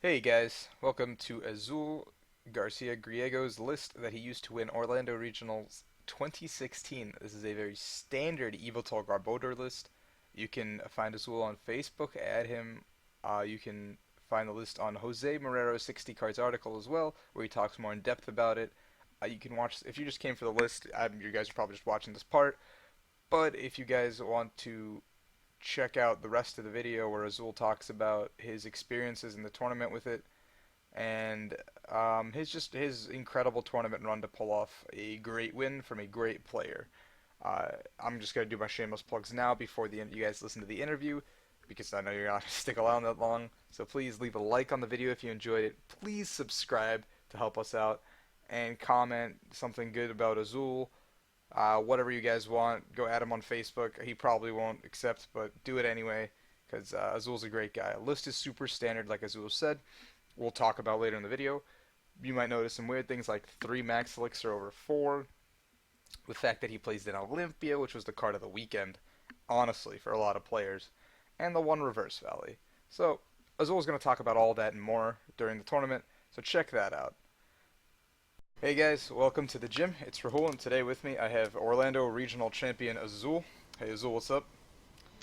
Hey guys, welcome to Azul Garcia Griego's list that he used to win Orlando Regionals 2016. This is a very standard Evotal Garbodor list. You can find Azul on Facebook, add him. You can find the list on Jose Morero's 60 Cards article as well, where he talks more in depth about it. You can watch, if you just came for the list, you guys are probably just watching this part, but if you guys want to check out the rest of the video where Azul talks about his experiences in the tournament with it, and his incredible tournament run to pull off a great win from a great player. I'm just gonna do my shameless plugs now before the you guys listen to the interview, because I know you're not gonna stick around that long. So please leave a like on the video if you enjoyed it. Please subscribe to help us out, and comment something good about Azul. Whatever you guys want, go add him on Facebook. He probably won't accept, but do it anyway, because Azul's a great guy. List is super standard, like Azul said. We'll talk about later in the video. You might notice some weird things like 3 max elixir over 4. The fact that he plays in Olympia, which was the card of the weekend, honestly, for a lot of players. And the 1 reverse valley. So, Azul's going to talk about all that and more during the tournament, so check that out. Hey guys, welcome to the gym. It's Rahul, and today with me I have Orlando Regional Champion Azul. Hey Azul, what's up?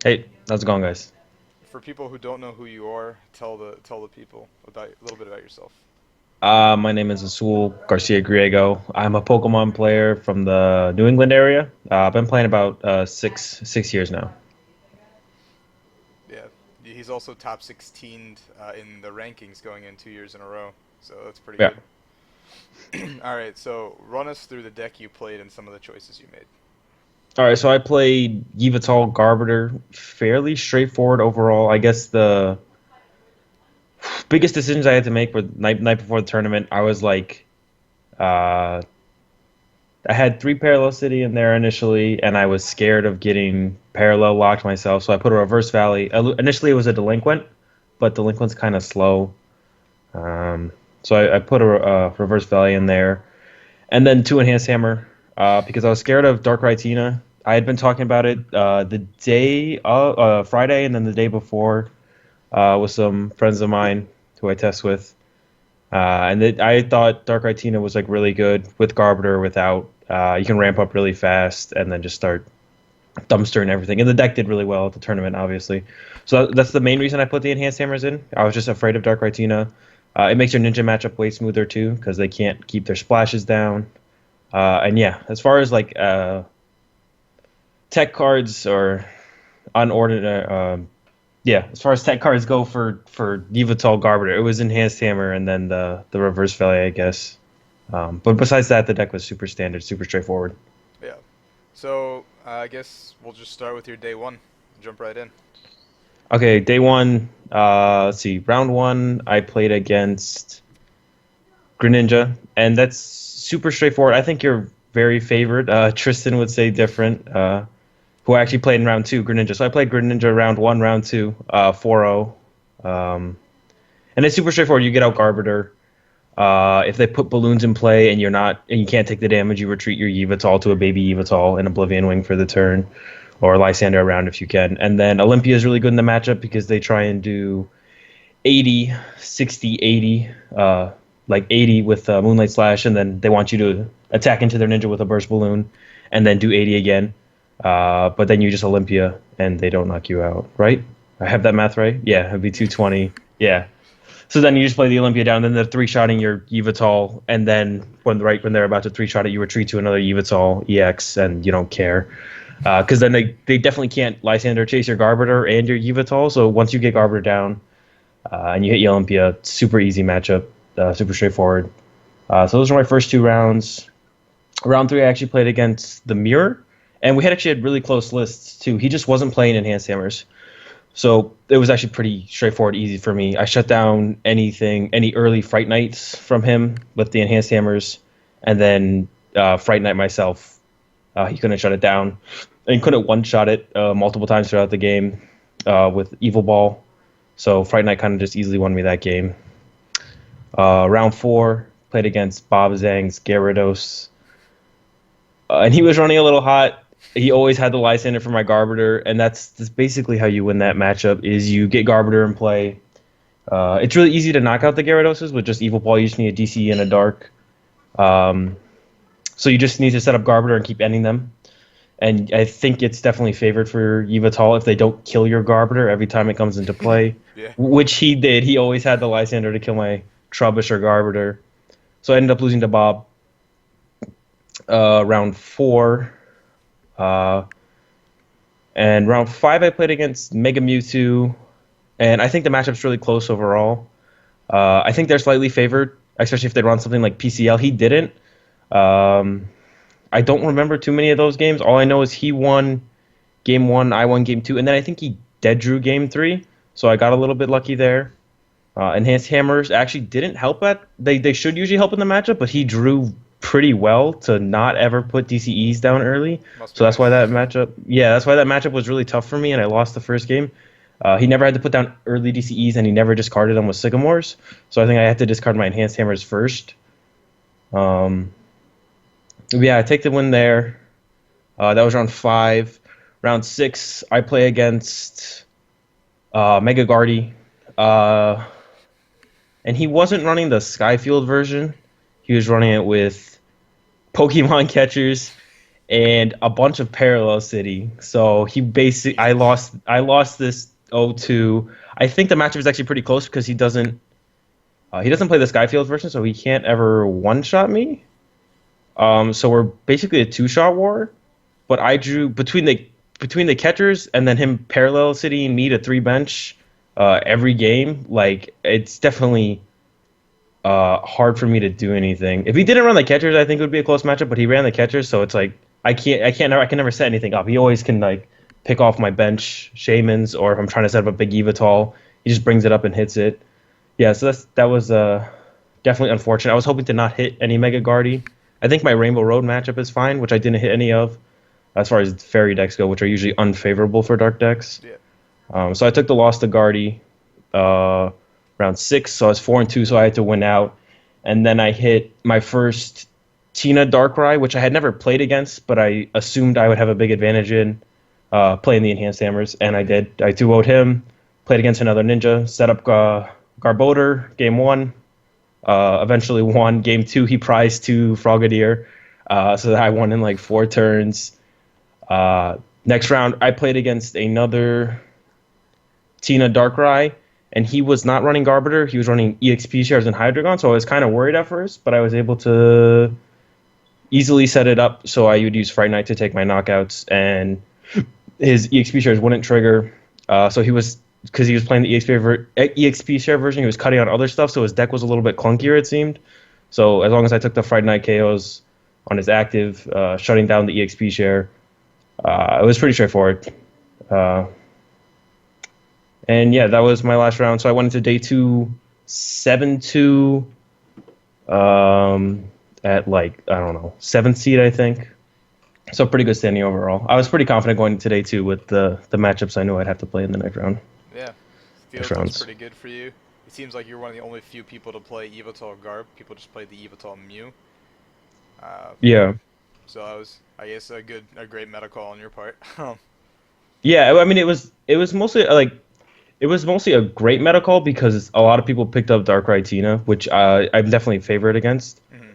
Hey, how's it going, guys? For people who don't know who you are, tell the people about a little bit about yourself. My name is Azul Garcia Griego. I'm a Pokemon player from the New England area. I've been playing about six years now. Yeah, he's also top 16 in the rankings going in 2 years in a row, so that's pretty Yeah. good. All right, so run us through the deck you played and some of the choices you made. All right, so I played Yveltal Garbiter, fairly straightforward overall. I guess the biggest decisions I had to make were night before the tournament. I was like, uh, I had 3 Parallel City in there initially, and I was scared of getting parallel locked myself, so I put a Reverse Valley. Initially, it was a Delinquent, but Delinquent's kind of slow. So I put a Reverse Valley in there, and then 2 Enhanced Hammer because I was scared of Dark Rhytina. I had been talking about it the day Friday, and then the day before with some friends of mine who I test with, I thought Dark Rhytina was like really good with Garbiter without. You can ramp up really fast and then just start dumpstering everything. And the deck did really well at the tournament, obviously. So that's the main reason I put the Enhanced Hammers in. I was just afraid of Dark Rhytina. It makes your ninja matchup way smoother too because they can't keep their splashes down. And yeah, as far as like tech cards or unordinary, yeah, as far as tech cards go for Yveltal Garbiter, it was Enhanced Hammer and then the Reverse Valley, I guess. But besides that, the deck was super standard, super straightforward. Yeah. So I guess we'll just start with your day one. Jump right in. Okay, day one. Let's see. Round one, I played against Greninja, and that's super straightforward. I think your very favorite, Tristan would say different, who actually played in round two, Greninja. So I played Greninja round one, round two, 4-0. And it's super straightforward. You get out Garbiter. If they put balloons in play and you can't take the damage, you retreat your Yveltal to a baby Yveltal and Oblivion Wing for the turn, or Lysander around if you can. And then Olympia is really good in the matchup because they try and do 80, 60, 80, like 80 with Moonlight Slash, and then they want you to attack into their ninja with a burst balloon, and then do 80 again. But then you just Olympia, and they don't knock you out, right? I have that math right? Yeah, it'd be 220. Yeah. So then you just play the Olympia down, then they're 3-shotting your Yveltal, and then when they're about to 3-shot it, you retreat to another Yveltal EX, and you don't care. Because then they definitely can't Lysander chase your Garbiter and your Yveltal, so once you get Garbiter down and you hit your Olympia, super easy matchup, super straightforward. So those were my first 2 rounds. Round three, I actually played against the Mirror, and we actually had really close lists too. He just wasn't playing Enhanced Hammers. So it was actually pretty straightforward, easy for me. I shut down any early Fright Nights from him with the Enhanced Hammers, and then Fright Night myself. He couldn't shut it down, and he couldn't one-shot it multiple times throughout the game with Evil Ball. So Fright Night kind of just easily won me that game. Round four, played against Bob Zhang's Gyarados, and he was running a little hot. He always had the Lysander for my Garbiter, and that's basically how you win that matchup. Is you get Garbiter in play, It's really easy to knock out the Gyarados with just Evil Ball. You just need a DCE and a Dark. Um, so you just need to set up Garbiter and keep ending them. And I think it's definitely favored for Yveltal if they don't kill your Garbiter every time it comes into play, Yeah. which he did. He always had the Lysander to kill my Trubbish or Garbiter. So I ended up losing to Bob round 4. Uh, and round 5 I played against Mega Mewtwo. And I think the matchup's really close overall. I think they're slightly favored, especially if they run something like PCL. He didn't. Um, I don't remember too many of those games. All I know is he won game 1, I won game 2, and then I think he dead drew game 3. So I got a little bit lucky there. Enhanced hammers actually didn't help at they should usually help in the matchup, but he drew pretty well to not ever put DCEs down early. Must be So that's why nice. that matchup was really tough for me, and I lost the first game. He never had to put down early DCEs, and he never discarded them with Sycamores. So I think I had to discard my enhanced hammers first. Um, yeah, I take the win there. That was round 5. Round 6, I play against Mega Guardy. And he wasn't running the Skyfield version. He was running it with Pokemon catchers and a bunch of Parallel City. So I lost this 0-2. I think the matchup is actually pretty close because he doesn't play the Skyfield version, so he can't ever one-shot me. So we're basically a two-shot war. But I drew between the catchers and then him Parallel Citying me to 3 bench every game. Like it's definitely hard for me to do anything. If he didn't run the catchers, I think it would be a close matchup. But he ran the catchers, so it's like I can never set anything up. He always can like pick off my bench shamans, or if I'm trying to set up a big Evital, he just brings it up and hits it. Yeah, so that was definitely unfortunate. I was hoping to not hit any Mega Guardy. I think my Rainbow Road matchup is fine, which I didn't hit any of, as far as fairy decks go, which are usually unfavorable for dark decks. Yeah. So I took the loss to Guardy round 6, so I was 4-2, so I had to win out. And then I hit my first Tina Darkrai, which I had never played against, but I assumed I would have a big advantage in playing the Enhanced Hammers, and I did. I 2-0'd him, played against another Ninja, set up Garbodor, game 1, eventually won. Game 2, he prized to Frogadier, so that I won in like 4 turns. Next round, I played against another Tina Darkrai, and he was not running Garbiter. He was running EXP shares and Hydreigon, so I was kind of worried at first, but I was able to easily set it up so I would use Fright Knight to take my knockouts, and his EXP shares wouldn't trigger. So because he was playing the EXP share version, he was cutting on other stuff, so his deck was a little bit clunkier, it seemed. So as long as I took the Fright Knight KOs on his active, shutting down the EXP share, it was pretty straightforward. And yeah, that was my last round. So I went into day 2, 7-2, at like, I don't know, 7th seed, I think. So pretty good standing overall. I was pretty confident going into day 2 with the matchups I knew I'd have to play in the next round. Yeah. Next Feels rounds. pretty good for you. It seems like you're one of the only few people to play Evital Garb. People just play the Evital Mew. Uh, Yeah. so that was, I guess, a great meta call on your part. Yeah, I mean it was mostly a great meta call because a lot of people picked up Darkrai Tina, which I'm definitely favored against. Mhm.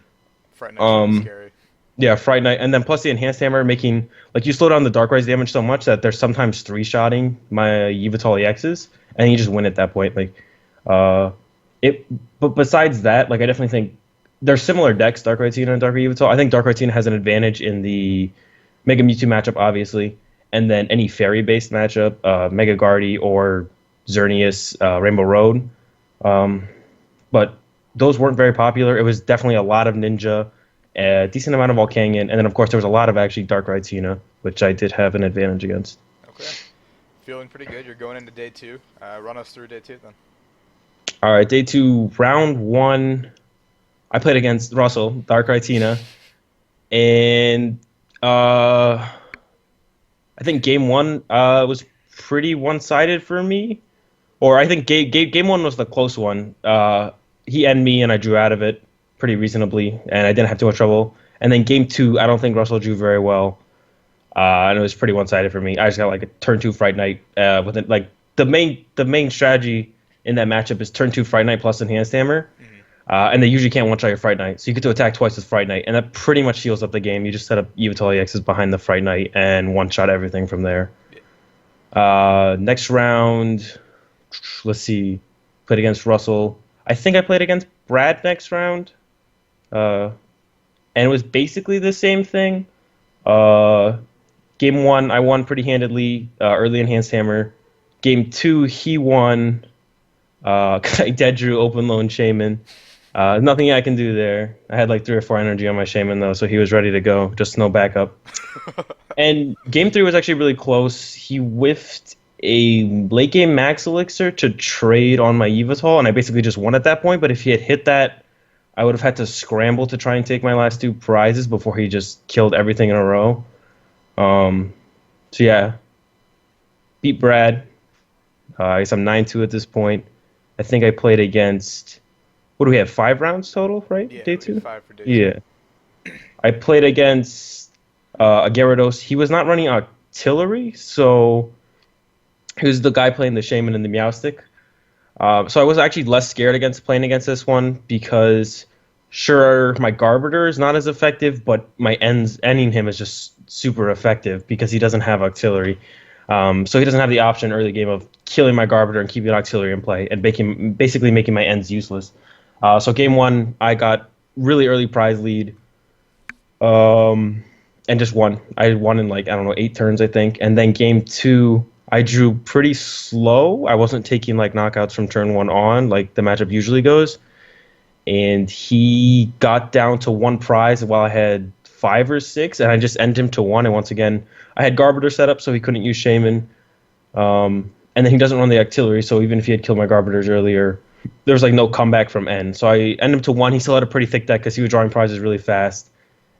Fright Knight's really Um, scary. yeah, Fright Knight, and then plus the Enhanced Hammer making like you slow down the Darkrai's damage so much that they're sometimes 3-shotting my Yveltal EXs, and you just win at that point. Like, uh, it. But besides that, like I definitely think they're similar decks, Darkrai Tina and Darkrai Yveltal. I think Darkrai Tina has an advantage in the Mega Mewtwo matchup, obviously, and then any fairy-based matchup, Mega Guardy or Xerneas, Rainbow Road. But those weren't very popular. It was definitely a lot of Ninja, a decent amount of Volcanion, and then of course there was a lot of actually Darkrai Tina, which I did have an advantage against. Okay. Feeling pretty good. You're going into day 2. Run us through day 2 then. All right, day 2, round 1. I played against Russell, Darkrai Tina, and I think game 1 was pretty one-sided for me. Or I think game 1 was the close one. He ended me, and I drew out of it pretty reasonably, and I didn't have too much trouble. And then game 2, I don't think Russell drew very well, and it was pretty one-sided for me. I just got like a turn 2 Fright Knight with it. Like the main strategy in that matchup is turn 2 Fright Night plus Enhanced Hammer. Hmm. And they usually can't one-shot your Fright Night. So you get to attack twice with Fright Night, and that pretty much seals up the game. You just set up Evital EXs behind the Fright Night and one-shot everything from there. Yeah. Next round, let's see. Played against Russell. I think I played against Brad next round. Uh, and it was basically the same thing. Uh, Game 1, I won pretty handedly, early Enhanced Hammer. Game 2, he won. I dead drew open lone Shaman. Nothing I can do there. I had like 3 or 4 energy on my Shaman though, so he was ready to go. Just no backup. And game 3 was actually really close. He whiffed a late game max elixir to trade on my Evital, and I basically just won at that point. But if he had hit that, I would have had to scramble to try and take my last 2 prizes before he just killed everything in a row. Um, so yeah, beat Brad. I guess I'm 9-2 at this point. I think I played against. What do we have? 5 rounds total, right? Yeah, Day we had 2. 5 for day two. Yeah, I played against a Gyarados. He was not running artillery, so he was the guy playing the Shaman and the Meowstic. So I was actually less scared against playing against this one because, sure, my Garbiter is not as effective, but my ending him is just super effective because he doesn't have artillery. So he doesn't have the option early game of killing my Garbiter and keeping auxiliary in play and basically making my ends useless. So game 1, I got really early prize lead, and just won. I won in like I don't know 8 turns I think, and then game 2 I drew pretty slow. I wasn't taking like knockouts from turn 1 on like the matchup usually goes, and he got down to 1 prize while I had 5 or 6, and I just ended him to 1. And once again, I had Garbiter set up so he couldn't use Shaman. And then he doesn't run the artillery, so even if he had killed my Garbiters earlier, there was like no comeback from N. So I ended him to 1. He still had a pretty thick deck because he was drawing prizes really fast.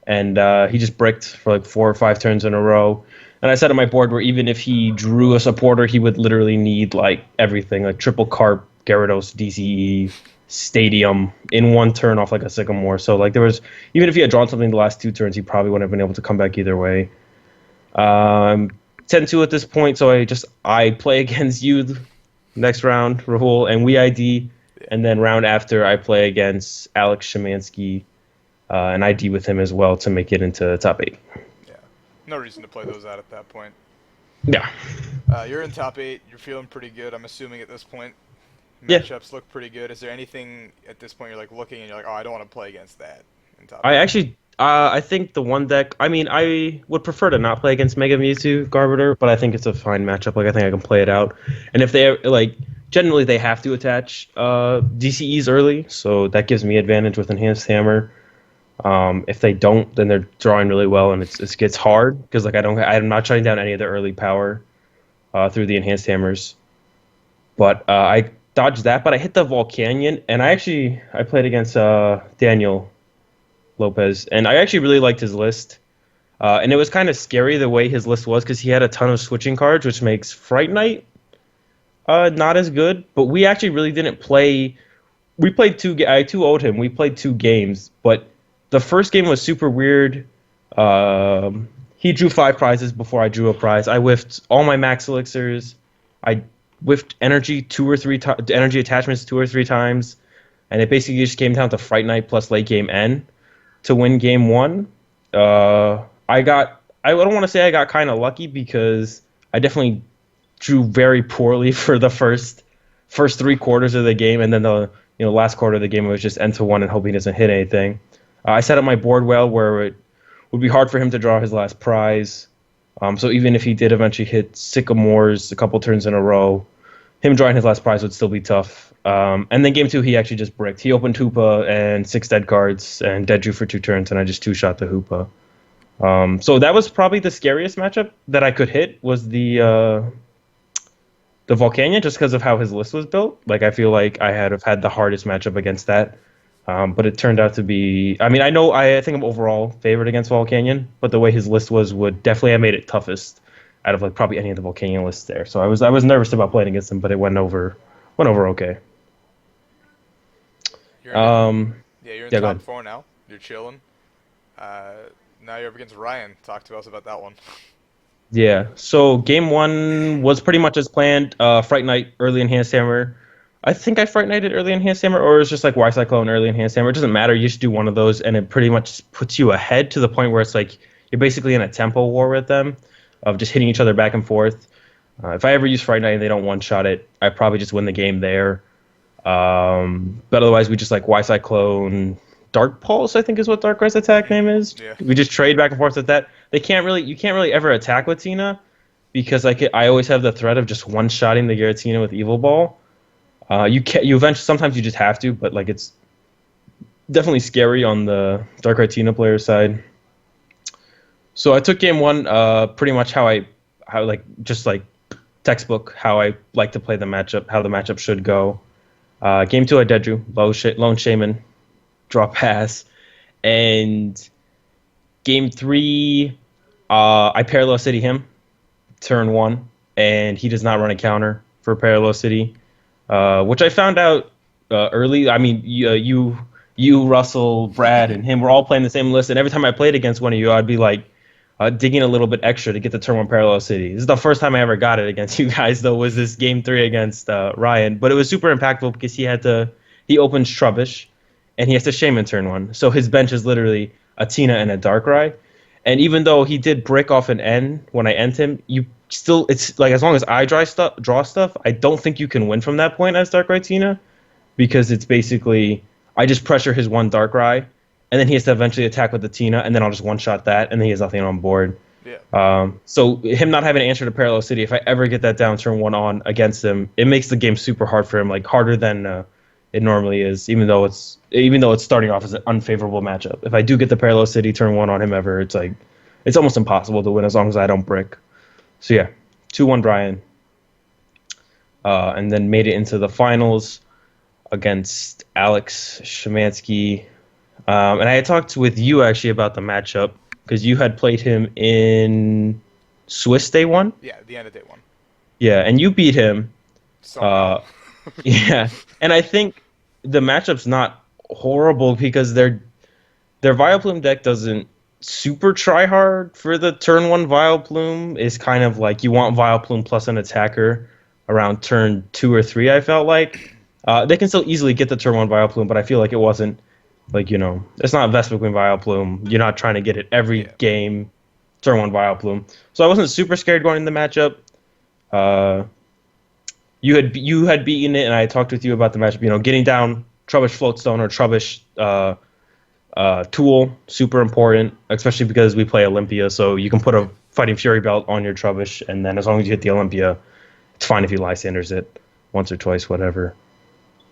And he just bricked for like 4 or 5 turns in a row. And I set up my board where even if he drew a supporter, he would literally need like everything, like triple Carp, Gyarados, DCE, Stadium in 1 turn off like a Sycamore. So like there was, even if he had drawn something the last 2 turns, he probably wouldn't have been able to come back either way. 10-2 at this point, so I play against you next round, Rahul, and we ID, Yeah. and then round after I play against Alex Shemansky, and ID with him as well to make it into top 8. Yeah. No reason to play those out at that point. Yeah. You're in top 8. You're feeling pretty good, I'm assuming, at this point. Yeah. Matchups look pretty good. Is there anything at this point you're like looking and you're like, oh, I don't want to play against that in top I 8? actually, I think the one deck, I mean, I would prefer to not play against Mega Mewtwo Garbiter, but I think it's a fine matchup. Like, I think I can play it out. And if they, like, generally they have to attach DCEs early, so that gives me advantage with Enhanced Hammer. If they don't, then they're drawing really well, and it gets hard because like I'm not shutting down any of the early power through the Enhanced Hammers. But I dodged that, but I hit the Volcanion, and I played against Daniel Lopez, and I actually really liked his list. And it was kind of scary the way his list was because he had a ton of switching cards, which makes Fright Night not as good. But we actually really didn't play. We played I 2-0'd him. We played 2 games, but the first game was super weird. He drew 5 prizes before I drew a prize. I whiffed all my max elixirs. I whiffed energy 2 or 3 energy attachments 2 or 3 times, and it basically just came down to Fright Night plus late game N to win game 1. I don't want to say I got kind of lucky because I definitely drew very poorly for the first 3 quarters of the game, and then the last quarter of the game it was just N to 1 and hoping he doesn't hit anything. I set up my board well where it would be hard for him to draw his last prize. So even if he did eventually hit Sycamores a couple turns in a row, him drawing his last prize would still be tough. And then game 2, he actually just bricked. He opened Hoopa and 6 dead cards and dead drew for 2 turns, and I just 2-shot the Hoopa. So that was probably the scariest matchup that I could hit was the Volcanion, just because of how his list was built. Like I feel like I had had the hardest matchup against that. But it turned out to be. I mean, I think I'm overall favored against Volcanion, but the way his list would definitely have made it toughest out of like probably any of the Volcanion lists there. So I was nervous about playing against him, but it went over okay. You're in, yeah, you're in Yeah, go top ahead. 4 now. You're chilling. Uh, Now you're up against Ryan. Talk to us about that one. Yeah. So game 1 was pretty much as planned. Fright Night, early Enhanced Hammer. I think I Fright Nighted early enhanced hammer, or it's just like Y Cyclone early enhanced hammer. It doesn't matter. You just do one of those, and it pretty much puts you ahead to the point where it's like you're basically in a tempo war with them, of just hitting each other back and forth. If I ever use Fright Night and they don't one shot it, I probably just win the game there. But otherwise, we just like Y Cyclone, Dark Pulse. I think is what Darkrai's attack name is. Yeah. We just trade back and forth with that. You can't really ever attack with Tina because I always have the threat of just one shotting the Giratina with Evil Ball. You eventually sometimes you just have to, but like it's definitely scary on the Darkrai Tina player side. So I took game one, pretty much how like just like textbook how I like to play the matchup, how the matchup should go. Game two I dead drew, lone shaman, draw pass, and game three I parallel city him, turn one, and he does not run a counter for parallel city. Which I found out early. I mean, you, Russell, Brad, and him were all playing the same list, and every time I played against one of you, I'd be like digging a little bit extra to get the turn one parallel city. This is the first time I ever got it against you guys, though. Was this game three against Ryan? But it was super impactful because he opens Trubbish, and he has to Shaman turn one, so his bench is literally a Tina and a Darkrai. And even though he did brick off an N when I end him, it's like as long as I draw stuff, I don't think you can win from that point as Darkrai Tina, because it's basically I just pressure his one Darkrai, and then he has to eventually attack with the Tina, and then I'll just one shot that, and then he has nothing on board. Yeah. So him not having an answer to Parallel City, if I ever get that down turn one on against him, it makes the game super hard for him, like harder than it normally is, even though it's starting off as an unfavorable matchup. If I do get the Parallel City turn one on him ever, it's like it's almost impossible to win as long as I don't brick. So yeah, 2-1 Brian. And then made it into the finals against Alex Shemansky. And I had talked with you actually about the matchup because you had played him in Swiss Day 1. Yeah, the end of day one. Yeah, and you beat him. Somehow. Yeah, and I think the matchup's not horrible because their Vileplume deck doesn't super try hard for the turn one Vileplume. Is kind of like you want Vileplume plus an attacker around turn 2 or 3. I felt like they can still easily get the turn one Vileplume, but I feel like it wasn't like it's not Vespiquen Vileplume. You're not trying to get it every game turn one Vileplume. So I wasn't super scared going into the matchup. You had beaten it, and I talked with you about the matchup. Getting down Trubbish Floatstone or Trubbish Tool, super important, especially because we play Olympia, so you can put a Fighting Fury belt on your Trubbish, and then as long as you hit the Olympia, it's fine if you Lysanders it once or twice, whatever.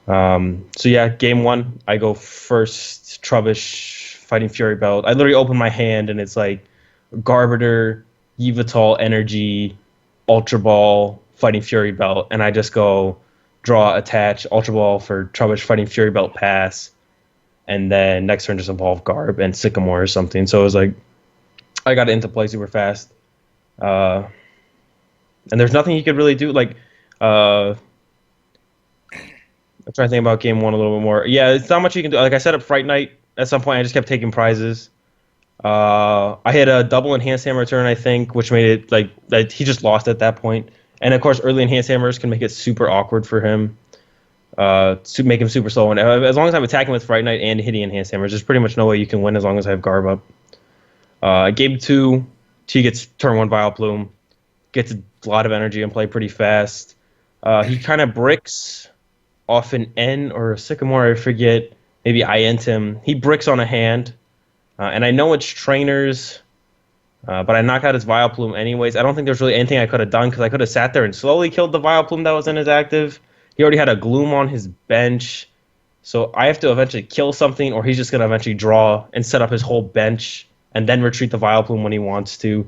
So yeah, game one, I go first, Trubbish, Fighting Fury belt. I literally open my hand, and it's like Garbiter, Yveltal, Energy, Ultra Ball, Fighting Fury belt, and I just go draw, attach, Ultra Ball for Trubbish, Fighting Fury belt, pass, and then next turn just evolve Garb and Sycamore or something. So it was like I got it into play super fast. And there's nothing you could really do. Like I'm trying to think about game one a little bit more. Yeah, it's not much you can do. Like I set up Fright Night at some point. I just kept taking prizes. I had a double enhanced hammer turn, I think, which made it like he just lost at that point. And of course, early enhanced hammers can make it super awkward for him. To make him super slow. And as long as I'm attacking with Fright Night and hitting enhanced hammers, there's pretty much no way you can win as long as I have Garb up. Game two, T gets turn one Vileplume, gets a lot of energy and play pretty fast. He kind of bricks off an N or a Sycamore, I forget. Maybe I ent him. He bricks on a hand, and I know it's trainers, but I knock out his Vileplume anyways. I don't think there's really anything I could have done because I could have sat there and slowly killed the Vileplume that was in his active. He already had a Gloom on his bench, so I have to eventually kill something, or he's just going to eventually draw and set up his whole bench and then retreat the Vileplume when he wants to.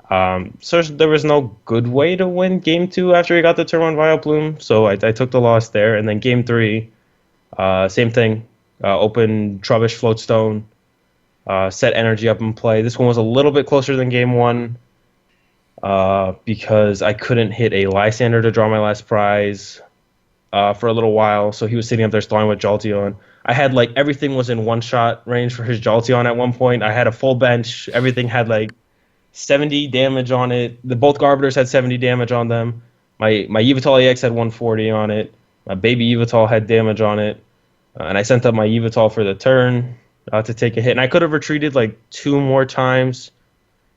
So there was no good way to win game two after he got the turn one Vileplume, so I took the loss there. And then game three, same thing. Open Trubbish Floatstone, set energy up in play. This one was a little bit closer than game one because I couldn't hit a Lysander to draw my last prize for a little while, so he was sitting up there stalling with Jolteon. I had everything was in one shot range for his Jolteon at one point. I had a full bench. Everything had 70 damage on it. Both Garbiters had 70 damage on them. My Yveltal EX had 140 on it. My baby Evital had damage on it, and I sent up my Evital for the turn to take a hit. And I could have retreated like two more times.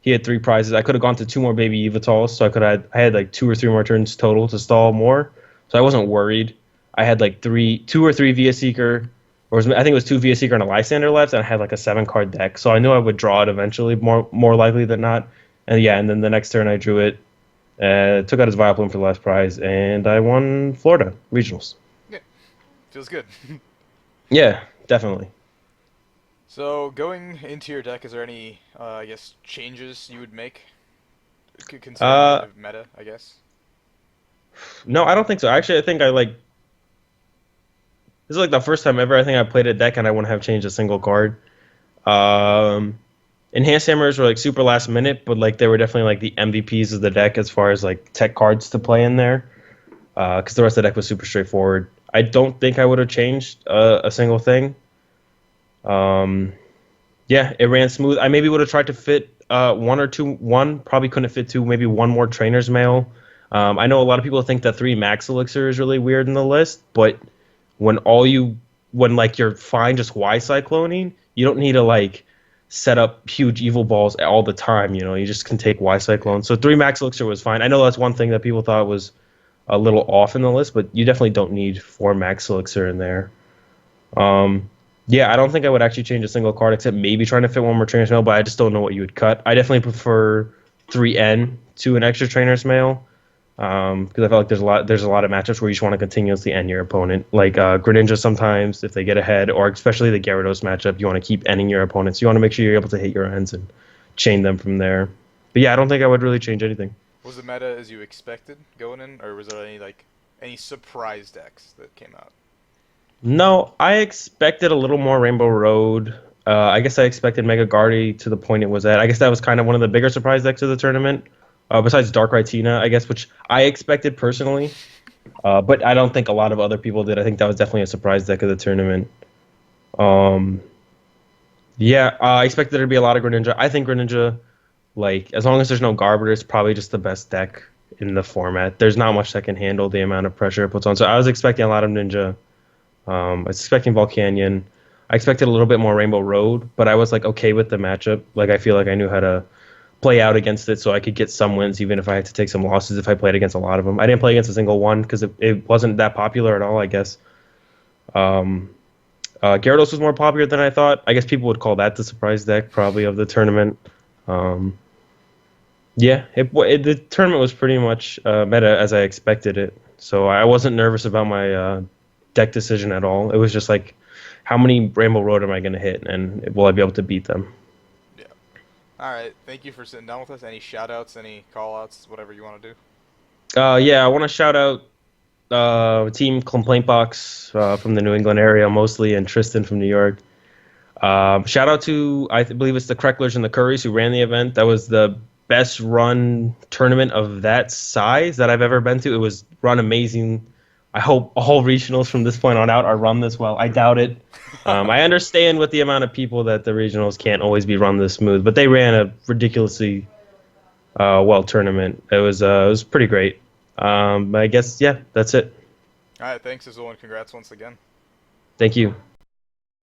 He had three prizes. I could have gone to two more baby Evitals, so I had like two or three more turns total to stall more. So I wasn't worried. I had like two or three Via Seeker, I think it was two Via Seeker and a Lysander left, and I had like a 7 card deck. So I knew I would draw it eventually, more likely than not. And yeah, and then the next turn I drew it, took out his Vileplume for the last prize, and I won Florida regionals. Yeah, feels good. Yeah, definitely. So, going into your deck, is there any, I guess, changes you would make, considering Uh, the meta, I guess? no, I don't think so. Actually, I think I like this is like the first time ever I think I played a deck and I wouldn't have changed a single card. Um, Enhanced Hammers were like super last minute, but like they were definitely like the MVPs of the deck as far as like tech cards to play in there. Because the rest of the deck was super straightforward. I don't think I would have changed a single thing. Um, yeah, it ran smooth. I maybe would have tried to fit one or two. One probably couldn't fit two. Maybe one more Trainer's Mail. I know a lot of people think that 3 Max Elixir is really weird in the list, but when all you when like you're fine just Y cycloning, you don't need to like set up huge evil balls all the time. You know, you just can take Y Yeah. cyclone. So 3 Max Elixir was fine. I know that's one thing that people thought was a little off in the list, but you definitely don't need 4 Max Elixir in there. Um, yeah, I don't think I would actually change a single card except maybe trying to fit one more Trainer's Mail, but I just don't know what you would cut. I definitely prefer 3N to an extra Trainer's Mail because I feel like there's a lot of matchups where you just want to continuously end your opponent. Like Greninja sometimes, if they get ahead, or especially the Gyarados matchup, you want to keep ending your opponents. You want to make sure you're able to hit your ends and chain them from there. But yeah, I don't think I would really change anything. Was the meta as you expected going in, or was there any surprise decks that came out? No, I expected a little more Rainbow Road. I guess I expected Mega Guardy to the point it was at. I guess that was kind of one of the bigger surprise decks of the tournament, besides Dark Ritina, I guess, which I expected personally. But I don't think a lot of other people did. I think that was definitely a surprise deck of the tournament. Um, yeah, I expected there to be a lot of Greninja. I think Greninja, like, as long as there's no Garbiter, it's probably just the best deck in the format. There's not much that can handle the amount of pressure it puts on. So I was expecting a lot of Ninja. I was expecting Volcanion. I expected a little bit more Rainbow Road, but I was like okay with the matchup. Like I feel like I knew how to play out against it, so I could get some wins even if I had to take some losses if I played against a lot of them. I didn't play against a single one because it wasn't that popular at all. I guess. Um, Gyarados was more popular than I thought. I guess people would call that the surprise deck probably of the tournament. Um, yeah, the tournament was pretty much meta as I expected it. So I wasn't nervous about my deck decision at all. It was just like, how many Rainbow Road am I going to hit, and will I be able to beat them? Yeah. All right. Thank you for sitting down with us. Any shout outs, any call outs, whatever you want to do. Yeah, I want to shout out Team Complaint Box from the New England area mostly, and Tristan from New York. Shout out to believe it's the Crecklers and the Currys who ran the event. That was the best run tournament of that size that I've ever been to. It was run amazing. I hope all regionals from this point on out are run this well. I doubt it. I understand with the amount of people that the regionals can't always be run this smooth, but they ran a ridiculously well tournament. It was pretty great. I guess yeah, that's it. All right. Thanks, Azul, and congrats once again. Thank you.